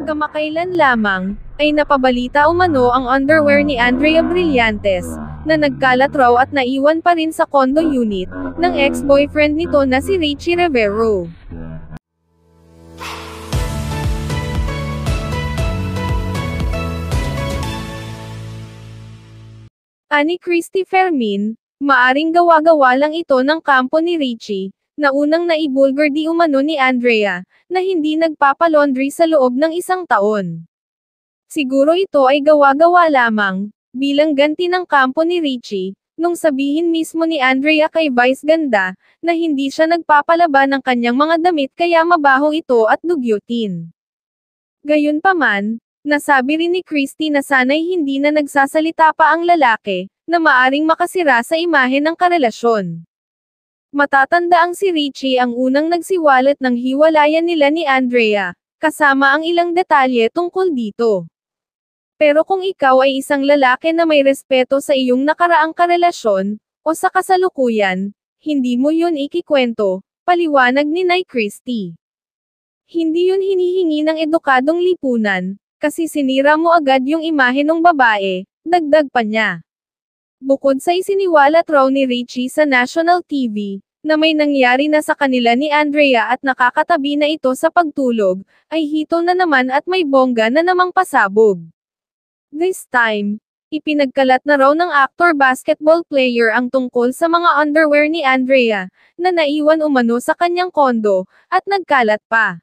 Kamakailan lamang, ay napabalita umano ang underwear ni Andrea Brillantes, na nagkalat raw at naiwan pa rin sa condo unit, ng ex-boyfriend nito na si Richie Rivero. Ani Christy Fermin, maaring gawa-gawa lang ito ng kampo ni Richie, na unang naibulgar di umano ni Andrea, na hindi nagpapalaundry sa loob ng 1 taon. Siguro ito ay gawa-gawa lamang, bilang ganti ng kampo ni Richie, nung sabihin mismo ni Andrea kay Vice Ganda, na hindi siya nagpapalaba ng kanyang mga damit kaya mabaho ito at dugyutin. Gayunpaman, nasabi rin ni Christy na sana'y hindi na nagsasalita pa ang lalaki, na maaring makasira sa imahe ng karelasyon. Matatandaang si Richie ang unang nagsiwalat ng hiwalayan nila ni Andrea, kasama ang ilang detalye tungkol dito. Pero kung ikaw ay isang lalaki na may respeto sa iyong nakaraang karelasyon, o sa kasalukuyan, hindi mo yun ikikwento, paliwanag ni Nay Christy. Hindi yun hinihingi ng edukadong lipunan, kasi sinira mo agad yung imahe ng babae, dagdag pa niya. Bukod sa isiniwalat raw ni Richie sa national TV, na may nangyari na sa kanila ni Andrea at nakakatabi na ito sa pagtulog, ay hito na naman at may bongga na namang pasabog. This time, ipinagkalat na raw ng actor basketball player ang tungkol sa mga underwear ni Andrea, na naiwan umano sa kanyang kondo, at nagkalat pa.